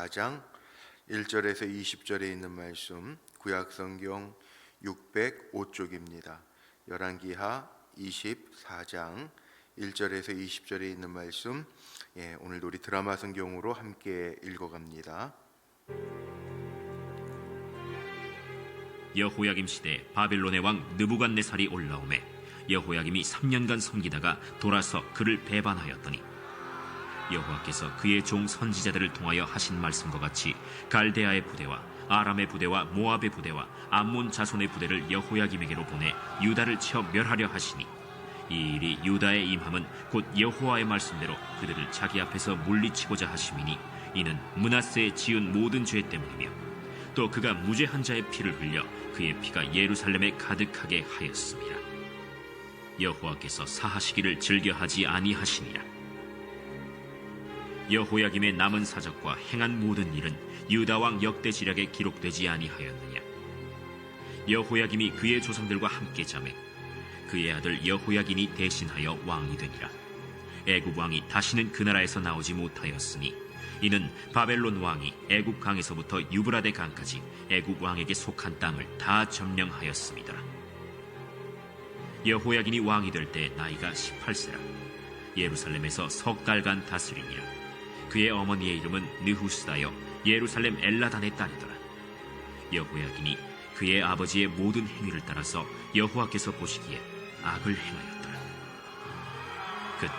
24장 1절에서 20절에 있는 말씀, 구약성경 605쪽입니다. 열왕기하 24장 1절에서 20절에 있는 말씀, 오늘도 우리 드라마 성경으로 함께 읽어갑니다. 여호야김 시대 바벨론의 왕 느부갓네살이 올라오매 여호야김이 3년간 섬기다가 돌아서 그를 배반하였더니 여호와께서 그의 종 선지자들을 통하여 하신 말씀과 같이 갈대아의 부대와 아람의 부대와 모압의 부대와 암몬 자손의 부대를 여호야김에게로 보내 유다를 쳐 멸하려 하시니 이 일이 유다에 임함은 곧 여호와의 말씀대로 그들을 자기 앞에서 물리치고자 하심이니 이는 므낫세의 지은 모든 죄 때문이며 또 그가 무죄한 자의 피를 흘려 그의 피가 예루살렘에 가득하게 하였습니다. 여호와께서 사하시기를 즐겨하지 아니하시니라. 여호야김의 남은 사적과 행한 모든 일은 유다 왕 역대지략에 기록되지 아니하였느냐. 여호야김이 그의 조상들과 함께 자매 그의 아들 여호야긴이 대신하여 왕이 되니라. 애굽 왕이 다시는 그 나라에서 나오지 못하였으니 이는 바벨론 왕이 애굽 강에서부터 유브라데 강까지 애굽 왕에게 속한 땅을 다 점령하였습니다. 여호야긴이 왕이 될 때 나이가 18세라. 예루살렘에서 석 달간 다스리니라. 그의 어머니의 이름은 느후스다여 예루살렘 엘라단의 딸이더라. 여호야긴이 그의 아버지의 모든 행위를 따라서 여호와께서 보시기에 악을 행하였더라. 그때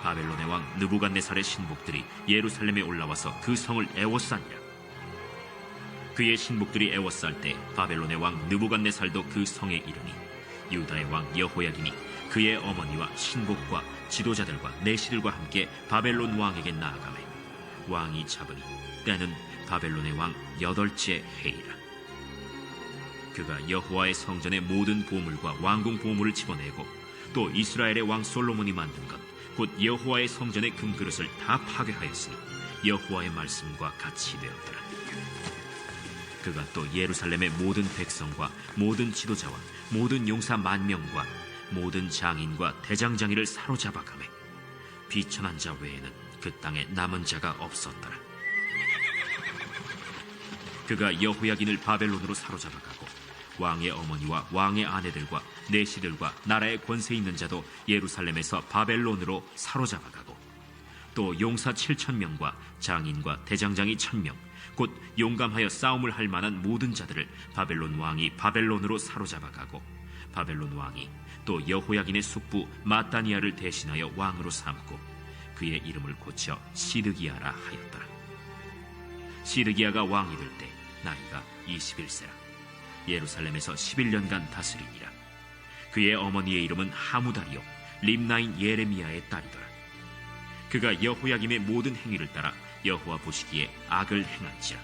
바벨론의 왕 느부갓네살의 신복들이 예루살렘에 올라와서 그 성을 애워싸니라. 그의 신복들이 애워쌀 때 바벨론의 왕 느부갓네살도 그 성에 이르니 유다의 왕 여호야긴이 그의 어머니와 신복과 지도자들과 내시들과 함께 바벨론 왕에게 나아가매 왕이 잡으니 때는 바벨론의 왕 8째 해이라. 그가 여호와의 성전의 모든 보물과 왕궁 보물을 집어내고 또 이스라엘의 왕 솔로몬이 만든 것 곧 여호와의 성전의 금그릇을 다 파괴하였으니 여호와의 말씀과 같이 되었더라. 그가 또 예루살렘의 모든 백성과 모든 지도자와 모든 용사 10,000명과 모든 장인과 대장장이를 사로잡아가매 비천한 자 외에는 그 땅에 남은 자가 없었더라. 그가 여호야긴을 바벨론으로 사로잡아가고 왕의 어머니와 왕의 아내들과 내시들과 나라의 권세 있는 자도 예루살렘에서 바벨론으로 사로잡아가고 또 용사 7,000명과 장인과 대장장이 1,000명 곧 용감하여 싸움을 할 만한 모든 자들을 바벨론 왕이 바벨론으로 사로잡아가고 바벨론 왕이 또 여호야긴의 숙부 마따니아를 대신하여 왕으로 삼고 그의 이름을 고쳐 시드기야라 하였더라. 시드기야가 왕이 될 때 나이가 21세라. 예루살렘에서 11년간 다스리니라. 그의 어머니의 이름은 하무다리요 림나인 예레미야의 딸이더라. 그가 여호야김의 모든 행위를 따라 여호와 보시기에 악을 행한지라.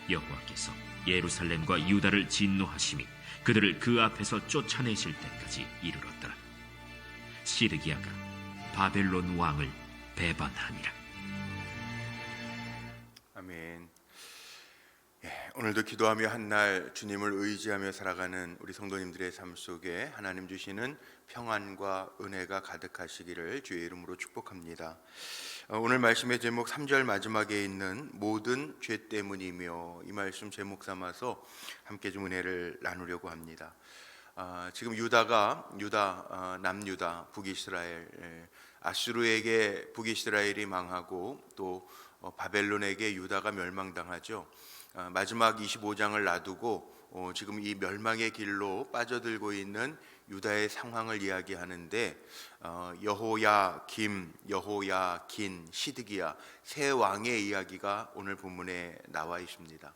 여호와께서 예루살렘과 유다를 진노하심이 그들을 그 앞에서 쫓아내실 때까지 이르렀더라. 시드기야가 바벨론 왕을 배반하니라. 아멘. 오늘도 기도하며 한날 주님을 의지하며 살아가는 우리 성도님들의 삶 속에 하나님 주시는 평안과 은혜가 가득하시기를 주의 이름으로 축복합니다. 오늘 말씀의 제목 3절 마지막에 있는 모든 죄 때문이며 이 말씀 제목 삼아서 함께 좀 은혜를 나누려고 합니다. 지금 남유다, 북이스라엘, 아수르에게 북이스라엘이 망하고 또 바벨론에게 유다가 멸망당하죠. 마지막 25장을 놔두고 지금 이 멸망의 길로 빠져들고 있는 유다의 상황을 이야기하는데 여호야김, 여호야긴, 시드기야 세 왕의 이야기가 오늘 본문에 나와 있습니다.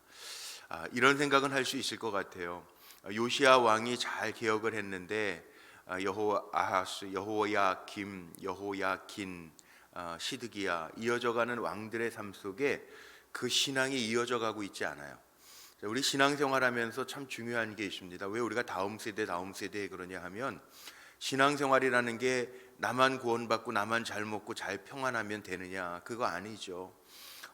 이런 생각은 할 수 있을 것 같아요. 요시야 왕이 잘 개혁을 했는데 여호아하스, 여호야김, 여호야긴, 시드기야 이어져가는 왕들의 삶 속에 그 신앙이 이어져 가고 있지 않아요. 우리 신앙생활하면서 참 중요한 게 있습니다. 왜 우리가 다음 세대에 그러냐 하면 신앙생활이라는 게 나만 구원받고 나만 잘 먹고 잘 평안하면 되느냐, 그거 아니죠.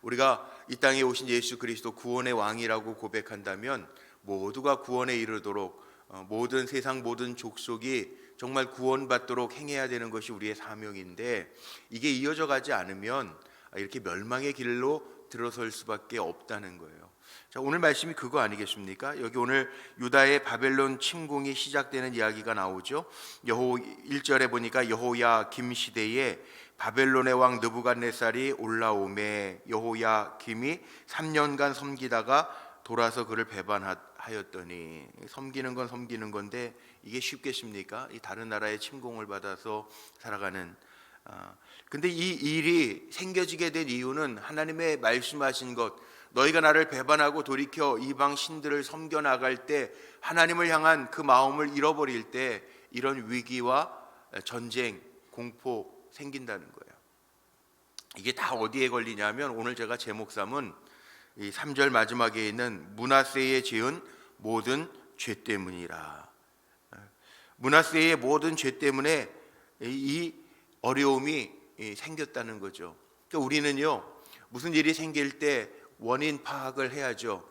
우리가 이 땅에 오신 예수 그리스도 구원의 왕이라고 고백한다면 모두가 구원에 이르도록 모든 세상 모든 족속이 정말 구원받도록 행해야 되는 것이 우리의 사명인데 이게 이어져 가지 않으면 이렇게 멸망의 길로 들어설 수밖에 없다는 거예요. 자, 오늘 말씀이 그거 아니겠습니까? 여기 오늘 유다의 바벨론 침공이 시작되는 이야기가 나오죠. 1절에 보니까 여호야김 시대에 바벨론의 왕 느부갓네살이 올라오매 여호야김이 3년간 섬기다가 돌아서 그를 배반하였더니, 섬기는 건 섬기는 건데 이게 쉽겠습니까? 이 다른 나라의 침공을 받아서 살아가는. 근데 이 일이 생겨지게 된 이유는 하나님의 말씀하신 것, 너희가 나를 배반하고 돌이켜 이방 신들을 섬겨 나갈 때 하나님을 향한 그 마음을 잃어버릴 때 이런 위기와 전쟁, 공포 생긴다는 거예요. 이게 다 어디에 걸리냐면 오늘 제가 제목 삼은 이 3절 마지막에 있는 므낫세의 지은 모든 죄 때문이라. 므낫세의 모든 죄 때문에 이 어려움이 생겼다는 거죠. 그러니까 우리는요, 무슨 일이 생길 때 원인 파악을 해야죠.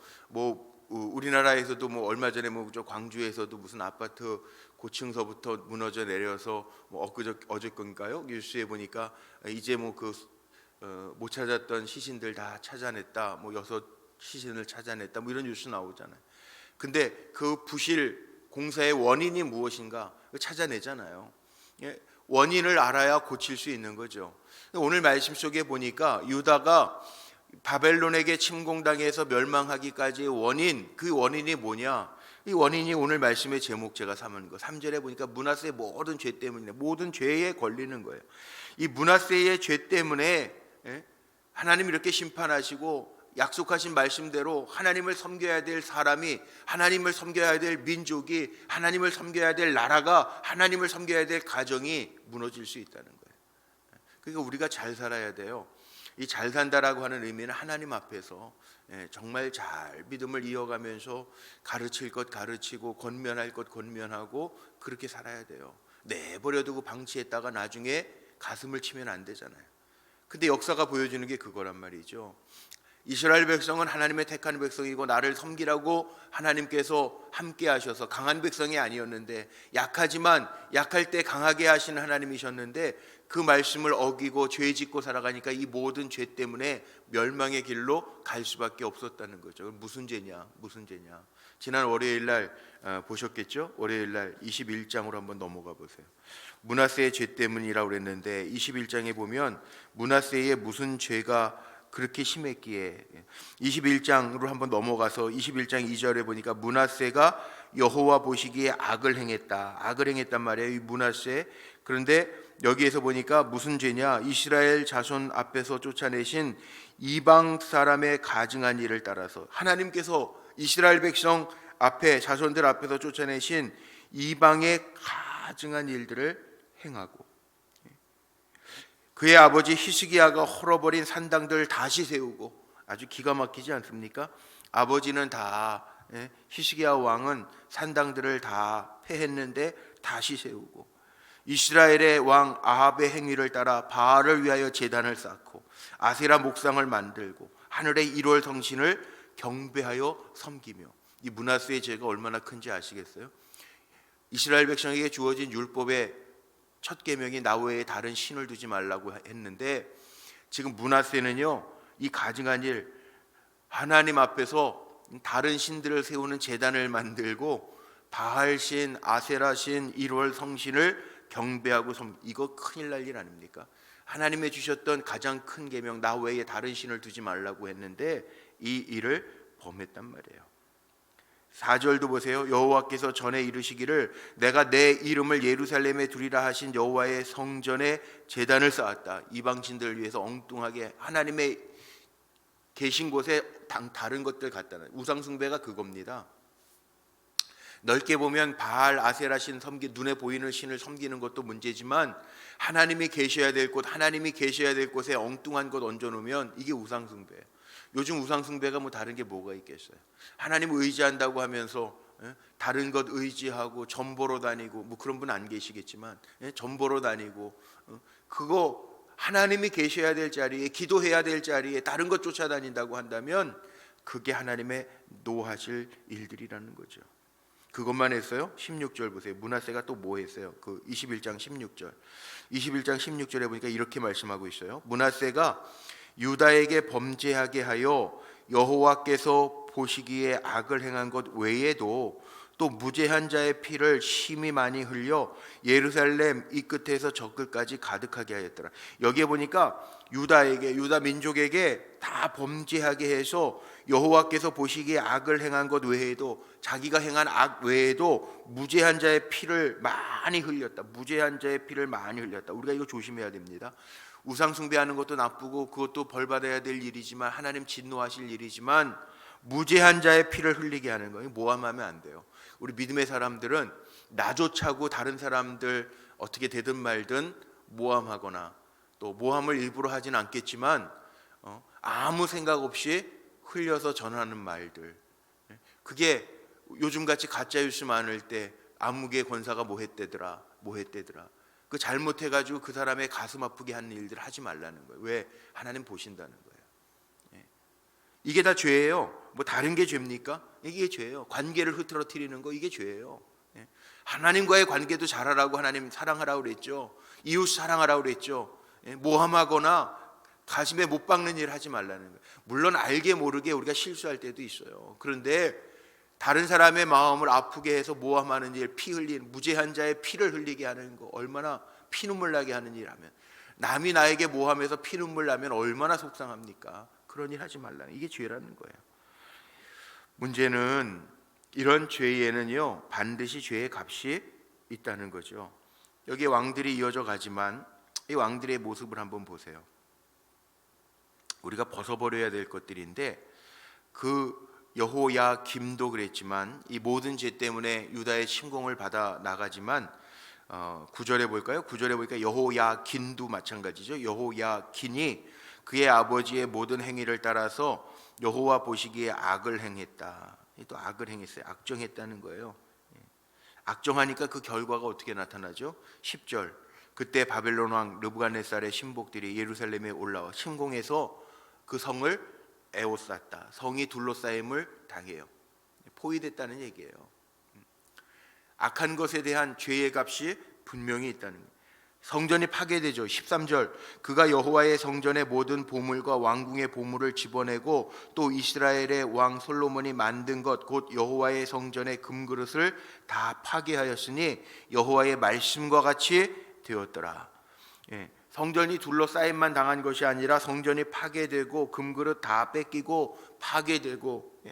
우리나라에서도 얼마 전에 저 광주에서도 무슨 아파트 고층서부터 무너져 내려서 어제 건가요? 뉴스에 보니까 이제 못 찾았던 시신들 다 찾아냈다. 6 시신을 찾아냈다. 이런 뉴스 나오잖아요. 근데 그 부실 공사의 원인이 무엇인가 찾아내잖아요. 원인을 알아야 고칠 수 있는 거죠. 오늘 말씀 속에 보니까 유다가 바벨론에게 침공당해서 멸망하기까지의 원인, 그 원인이 뭐냐? 이 원인이 오늘 말씀의 제목 제가 삼은 거. 3절에 보니까 므낫세의 모든 죄 때문에, 모든 죄에 걸리는 거예요. 이 므낫세의 죄 때문에 하나님이 이렇게 심판하시고 약속하신 말씀대로 하나님을 섬겨야 될 사람이, 하나님을 섬겨야 될 민족이, 하나님을 섬겨야 될 나라가, 하나님을 섬겨야 될 가정이 무너질 수 있다는 거예요. 그러니까 우리가 잘 살아야 돼요. 이 잘 산다라고 하는 의미는 하나님 앞에서 정말 잘 믿음을 이어가면서 가르칠 것 가르치고 권면할 것 권면하고 그렇게 살아야 돼요. 내버려두고 방치했다가 나중에 가슴을 치면 안 되잖아요. 근데 역사가 보여주는 게 그거란 말이죠. 이스라엘 백성은 하나님의 택한 백성이고 나를 섬기라고 하나님께서 함께 하셔서 강한 백성이 아니었는데, 약하지만 약할 때 강하게 하시는 하나님이셨는데 그 말씀을 어기고 죄 짓고 살아가니까 이 모든 죄 때문에 멸망의 길로 갈 수밖에 없었다는 거죠. 무슨 죄냐? 지난 월요일 날 보셨겠죠? 월요일 날 21장으로 한번 넘어가 보세요. 므낫세의 죄 때문이라고 그랬는데 21장에 보면 므낫세의 무슨 죄가 그렇게 심했기에, 21장으로 한번 넘어가서 21장 2절에 보니까 므낫세가 여호와 보시기에 악을 행했단 말이에요, 이 므낫세. 그런데 여기에서 보니까 무슨 죄냐? 이스라엘 자손 앞에서 쫓아내신 이방 사람의 가증한 일을 따라서, 하나님께서 이스라엘 백성 앞에, 자손들 앞에서 쫓아내신 이방의 가증한 일들을 행하고, 그의 아버지 히스기야가 헐어버린 산당들을 다시 세우고, 아주 기가 막히지 않습니까? 아버지는 다, 히스기야 왕은 산당들을 다 패했는데 다시 세우고, 이스라엘의 왕 아합의 행위를 따라 바알을 위하여 제단을 쌓고 아세라 목상을 만들고 하늘의 1월 성신을 경배하여 섬기며. 이 므낫세의 죄가 얼마나 큰지 아시겠어요? 이스라엘 백성에게 주어진 율법의 첫 계명이 나 외에 다른 신을 두지 말라고 했는데, 지금 므낫세는요, 이 가증한 일, 하나님 앞에서 다른 신들을 세우는 제단을 만들고 바알신, 아세라신, 1월 성신을 경배하고 이거 큰일 날 일 아닙니까? 하나님의 주셨던 가장 큰 계명, 나 외에 다른 신을 두지 말라고 했는데 이 일을 범했단 말이에요. 4절도 보세요. 여호와께서 전에 이르시기를 내가 내 이름을 예루살렘에 두리라 하신 여호와의 성전에 제단을 쌓았다. 이방신들을 위해서 엉뚱하게 하나님의 계신 곳에 다른 것들 갖다 놔. 우상숭배가 그겁니다. 넓게 보면 바알, 아세라 신 눈에 보이는 신을 섬기는 것도 문제지만 하나님이 계셔야 될 곳, 하나님이 계셔야 될 곳에 엉뚱한 것 얹어놓으면 이게 우상숭배예요. 요즘 우상숭배가 다른 게 뭐가 있겠어요? 하나님 의지한다고 하면서 다른 것 의지하고 점보러 다니고, 그런 분 안 계시겠지만 점보러 다니고, 그거 하나님이 계셔야 될 자리에, 기도해야 될 자리에 다른 것 쫓아다닌다고 한다면 그게 하나님의 노하실 일들이라는 거죠. 그것만 했어요? 16절 보세요. 므낫세가 또 뭐 했어요? 그 21장 16절. 21장 16절에 보니까 이렇게 말씀하고 있어요. 므낫세가 유다에게 범죄하게 하여 여호와께서 보시기에 악을 행한 것 외에도 또 무죄한 자의 피를 심히 많이 흘려 예루살렘 이 끝에서 저 끝까지 가득하게 하였더라. 여기에 보니까 유다 민족에게 다 범죄하게 해서 여호와께서 보시기에 악을 행한 것 외에도, 자기가 행한 악 외에도 무죄한 자의 피를 많이 흘렸다. 무죄한 자의 피를 많이 흘렸다. 우리가 이거 조심해야 됩니다. 우상 숭배하는 것도 나쁘고 그것도 벌 받아야 될 일이지만, 하나님 진노하실 일이지만, 무죄한 자의 피를 흘리게 하는 거예요. 모함하면 안 돼요. 우리 믿음의 사람들은 나조차고 다른 사람들 어떻게 되든 말든 모함하거나, 또 모함을 일부러 하진 않겠지만 아무 생각 없이 흘려서 전하는 말들, 그게 요즘같이 가짜뉴스 많을 때 암흑의 권사가 뭐 했대더라 그 잘못해가지고 그 사람의 가슴 아프게 하는 일들을 하지 말라는 거예요. 왜? 하나님 보신다는 거예요. 이게 다 죄예요. 뭐 다른 게 죄입니까? 이게 죄예요. 관계를 흐트러뜨리는 거, 이게 죄예요. 하나님과의 관계도 잘하라고 하나님 사랑하라고 그랬죠. 이웃 사랑하라고 그랬죠. 모함하거나 가슴에 못 박는 일을 하지 말라는 거예요. 물론 알게 모르게 우리가 실수할 때도 있어요. 그런데 다른 사람의 마음을 아프게 해서 모함하는 일, 피 흘리는, 무죄한 자의 피를 흘리게 하는 거, 얼마나 피눈물 나게 하는 일하면, 남이 나에게 모함해서 피눈물 나면 얼마나 속상합니까? 그런 일 하지 말라는, 이게 죄라는 거예요. 문제는 이런 죄에는요, 반드시 죄의 값이 있다는 거죠. 여기 왕들이 이어져 가지만 이 왕들의 모습을 한번 보세요. 우리가 벗어버려야 될 것들인데, 그 여호야김도 그랬지만 이 모든 죄 때문에 유다의 침공을 받아 나가지만 9절에 볼까요? 9절에 보니까 여호야긴도 마찬가지죠. 여호야긴이 그의 아버지의 모든 행위를 따라서 여호와 보시기에 악을 행했다. 또 악을 행했어요. 악정했다는 거예요. 악정하니까 그 결과가 어떻게 나타나죠? 10절, 그때 바벨론 왕 느부갓네살의 신복들이 예루살렘에 올라와 침공해서 그 성을 에워쌌다. 성이 둘러싸임을 당해요. 포위됐다는 얘기예요. 악한 것에 대한 죄의 값이 분명히 있다는 거예요. 성전이 파괴되죠. 13절, 그가 여호와의 성전의 모든 보물과 왕궁의 보물을 집어내고 또 이스라엘의 왕 솔로몬이 만든 것 곧 여호와의 성전의 금그릇을 다 파괴하였으니 여호와의 말씀과 같이 되었더라. 성전이 둘러싸임만 당한 것이 아니라 성전이 파괴되고 금그릇 다 뺏기고 파괴되고,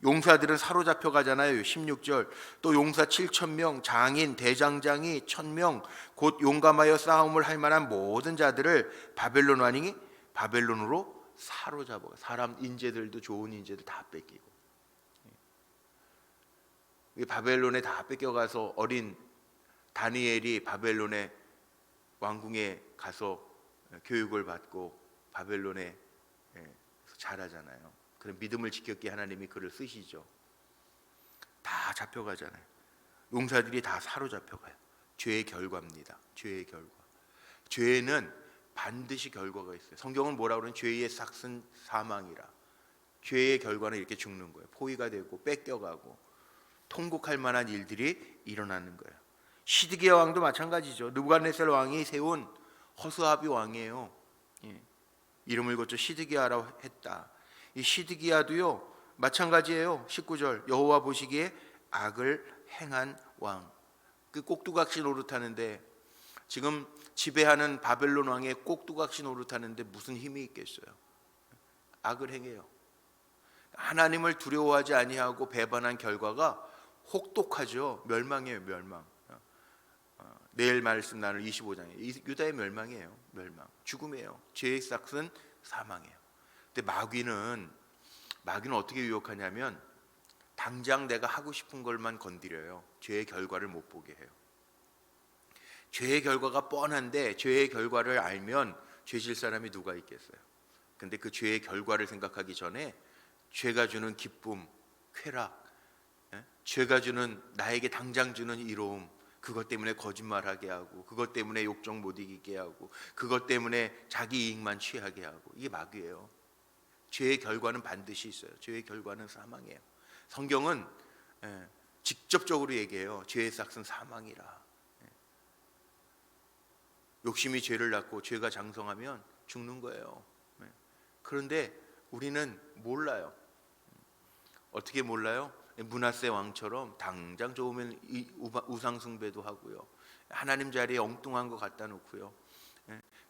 용사들은 사로잡혀 가잖아요. 16절, 또 용사 7,000명, 장인 대장장이 1,000명, 곧 용감하여 싸움을 할 만한 모든 자들을 바벨론 왕이 바벨론으로 사로잡아, 사람 인재들도 좋은 인재들 다 뺏기고, 바벨론에 다 뺏겨가서 어린 다니엘이 바벨론의 왕궁에 가서 교육을 받고 바벨론에 자라잖아요. 그런 믿음을 지켰기에 하나님이 그를 쓰시죠. 다 잡혀가잖아요. 용사들이 다 사로잡혀가요. 죄의 결과입니다. 죄의 결과. 죄는 반드시 결과가 있어요. 성경은 뭐라고 그러는, 죄의 삭은 사망이라. 죄의 결과는 이렇게 죽는 거예요. 포위가 되고 뺏겨가고 통곡할 만한 일들이 일어나는 거예요. 시드기야 왕도 마찬가지죠. 느부갓네살 왕이 세운 허스아비 왕이에요. 이름을 거쳐 시드기야라고 했다. 이 시드기야도요 마찬가지예요. 19절, 여호와 보시기에 악을 행한 왕. 그 꼭두각시 노릇하는데, 지금 지배하는 바벨론 왕의 꼭두각시 노릇하는데 무슨 힘이 있겠어요? 악을 행해요. 하나님을 두려워하지 아니하고 배반한 결과가 혹독하죠. 멸망이에요. 멸망. 내일 말씀 나눌 25장에 유다의 멸망이에요. 멸망, 죽음이에요. 죄의 삭은 사망이에요. 근데 마귀는 어떻게 유혹하냐면, 당장 내가 하고 싶은 것만 건드려요. 죄의 결과를 못 보게 해요. 죄의 결과가 뻔한데 죄의 결과를 알면 죄질 사람이 누가 있겠어요? 근데 그 죄의 결과를 생각하기 전에 죄가 주는 기쁨, 쾌락, 죄가 주는, 나에게 당장 주는 이로움, 그것 때문에 거짓말하게 하고, 그것 때문에 욕정 못 이기게 하고, 그것 때문에 자기 이익만 취하게 하고, 이게 마귀예요. 죄의 결과는 반드시 있어요. 죄의 결과는 사망이에요. 성경은 직접적으로 얘기해요. 죄의 삭은 사망이라. 욕심이 죄를 낳고 죄가 장성하면 죽는 거예요. 그런데 우리는 몰라요. 어떻게 몰라요? 므낫세 왕처럼 당장 좋으면 우상 숭배도 하고요. 하나님 자리에 엉뚱한 거 갖다 놓고요.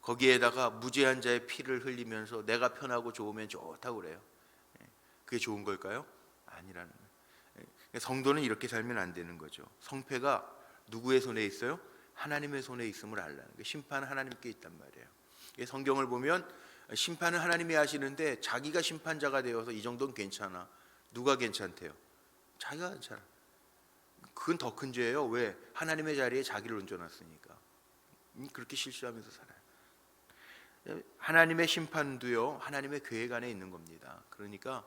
거기에다가 무죄한 자의 피를 흘리면서 내가 편하고 좋으면 좋다고 그래요. 그게 좋은 걸까요? 아니라는 거예요. 성도는 이렇게 살면 안 되는 거죠. 성패가 누구의 손에 있어요? 하나님의 손에 있음을 알라는 거예요. 심판은 하나님께 있단 말이에요. 성경을 보면 심판은 하나님이 하시는데 자기가 심판자가 되어서 이 정도는 괜찮아. 누가 괜찮대요? 자기가 괜찮아. 그건 더 큰 죄예요. 왜? 하나님의 자리에 자기를 얹어놨으니까. 그렇게 실수하면서 살아요. 하나님의 심판도요, 하나님의 계획 안에 있는 겁니다. 그러니까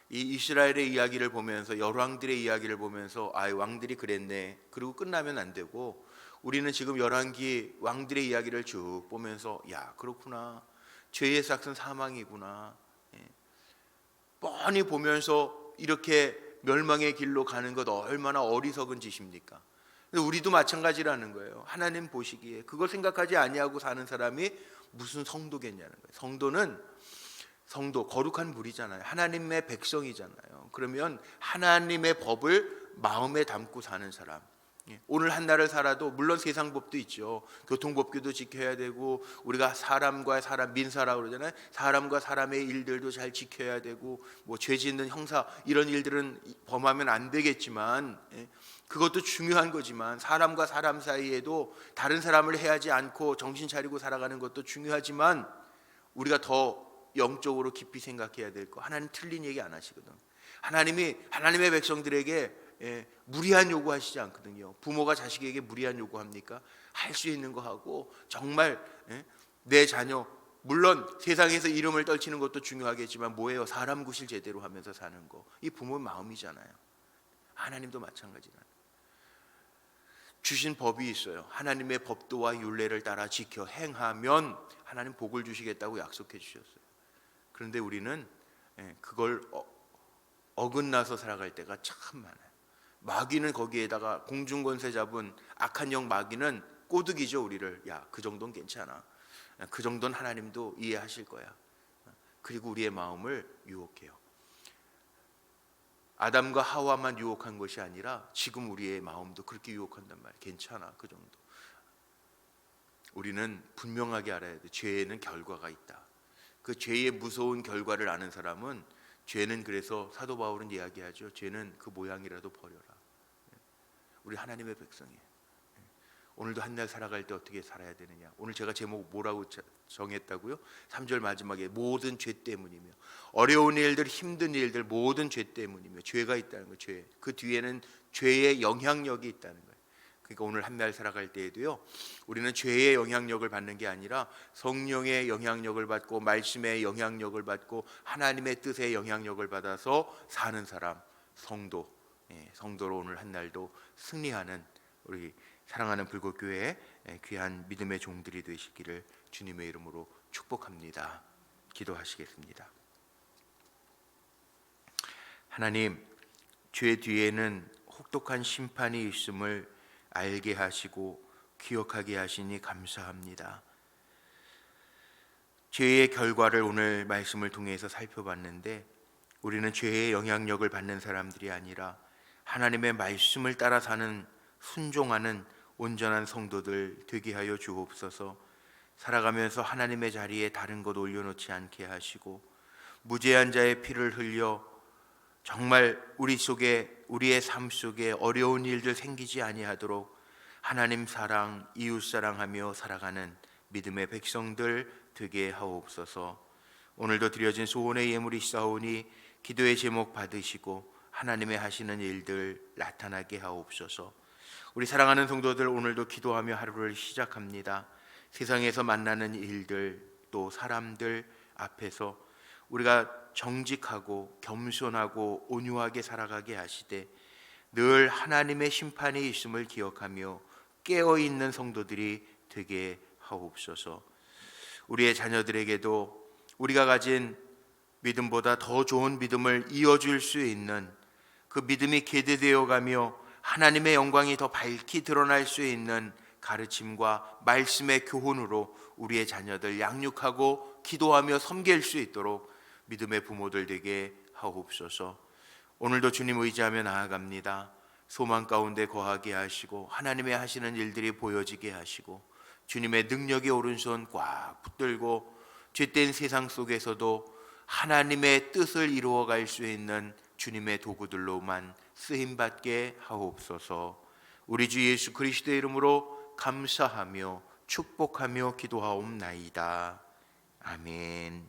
이 이스라엘의 이야기를 보면서, 열왕들의 이야기를 보면서 왕들이 그랬네, 그리고 끝나면 안 되고, 우리는 지금 열왕기 왕들의 이야기를 쭉 보면서 야, 그렇구나, 죄의 삭은 사망이구나, 뻔히 보면서 이렇게 멸망의 길로 가는 것 얼마나 어리석은 짓입니까? 우리도 마찬가지라는 거예요. 하나님 보시기에 그걸 생각하지 아니하고 사는 사람이 무슨 성도겠냐는 거예요. 성도 거룩한 무리잖아요. 하나님의 백성이잖아요. 그러면 하나님의 법을 마음에 담고 사는 사람, 오늘 한 날을 살아도 물론 세상 법도 있죠. 교통법규도 지켜야 되고, 우리가 사람과 사람, 민사라고 그러잖아요. 사람과 사람의 일들도 잘 지켜야 되고, 뭐 죄 짓는 형사 이런 일들은 범하면 안 되겠지만, 그것도 중요한 거지만, 사람과 사람 사이에도 다른 사람을 해하지 않고 정신 차리고 살아가는 것도 중요하지만, 우리가 더 영적으로 깊이 생각해야 될 거, 하나님 틀린 얘기 안 하시거든. 하나님이 하나님의 백성들에게 무리한 요구하시지 않거든요. 부모가 자식에게 무리한 요구합니까? 할 수 있는 거 하고, 정말 내 자녀, 물론 세상에서 이름을 떨치는 것도 중요하겠지만 뭐예요? 사람 구실 제대로 하면서 사는 거, 이 부모의 마음이잖아요. 하나님도 마찬가지라. 주신 법이 있어요. 하나님의 법도와 율례를 따라 지켜 행하면 하나님 복을 주시겠다고 약속해 주셨어요. 그런데 우리는 그걸 어긋나서 살아갈 때가 참 많아요. 마귀는 거기에다가 공중권세 잡은 악한 영 마귀는 꼬드기죠. 우리를, 야, 그 정도는 괜찮아, 그 정도는 하나님도 이해하실 거야. 그리고 우리의 마음을 유혹해요. 아담과 하와만 유혹한 것이 아니라 지금 우리의 마음도 그렇게 유혹한단 말이에요. 괜찮아, 그 정도. 우리는 분명하게 알아야 돼. 죄에는 결과가 있다. 그 죄의 무서운 결과를 아는 사람은, 죄는, 그래서 사도 바울은 이야기하죠. 죄는 그 모양이라도 버려라. 우리 하나님의 백성이에요. 오늘도 한 날 살아갈 때 어떻게 살아야 되느냐. 오늘 제가 제목 뭐라고 정했다고요? 3절 마지막에 모든 죄 때문이며, 어려운 일들, 힘든 일들, 모든 죄 때문이며, 죄가 있다는 거예요. 죄. 그 뒤에는 죄의 영향력이 있다는 거예요. 그러니까 오늘 한 날 살아갈 때에도요, 우리는 죄의 영향력을 받는 게 아니라 성령의 영향력을 받고, 말씀의 영향력을 받고, 하나님의 뜻의 영향력을 받아서 사는 사람, 성도, 성도로 오늘 한 날도 승리하는 우리 사랑하는 불꽃교회의 귀한 믿음의 종들이 되시기를 주님의 이름으로 축복합니다. 기도하시겠습니다. 하나님, 죄 뒤에는 혹독한 심판이 있음을 알게 하시고 기억하게 하시니 감사합니다. 죄의 결과를 오늘 말씀을 통해서 살펴봤는데, 우리는 죄의 영향력을 받는 사람들이 아니라 하나님의 말씀을 따라 사는, 순종하는 온전한 성도들 되게 하여 주옵소서. 살아가면서 하나님의 자리에 다른 것 올려놓지 않게 하시고, 무죄한 자의 피를 흘려 정말 우리 속에, 우리의 삶 속에 어려운 일들 생기지 아니하도록 하나님 사랑, 이웃 사랑하며 살아가는 믿음의 백성들 되게 하옵소서. 오늘도 드려진 소원의 예물이 있사오니 기도의 제목 받으시고 하나님의 하시는 일들 나타나게 하옵소서. 우리 사랑하는 성도들, 오늘도 기도하며 하루를 시작합니다. 세상에서 만나는 일들, 또 사람들 앞에서 우리가 정직하고 겸손하고 온유하게 살아가게 하시되, 늘 하나님의 심판이 있음을 기억하며 깨어있는 성도들이 되게 하옵소서. 우리의 자녀들에게도 우리가 가진 믿음보다 더 좋은 믿음을 이어줄 수 있는, 그 믿음이 계대되어 가며 하나님의 영광이 더 밝히 드러날 수 있는 가르침과 말씀의 교훈으로 우리의 자녀들 양육하고 기도하며 섬길 수 있도록 믿음의 부모들 되게 하옵소서. 오늘도 주님 의지하며 나아갑니다. 소망 가운데 거하게 하시고 하나님의 하시는 일들이 보여지게 하시고 주님의 능력의 오른손 꽉 붙들고 죄된 세상 속에서도 하나님의 뜻을 이루어갈 수 있는 주님의 도구들로만 쓰임받게 하옵소서. 우리 주 예수 그리스도의 이름으로 감사하며 축복하며 기도하옵나이다. 아멘.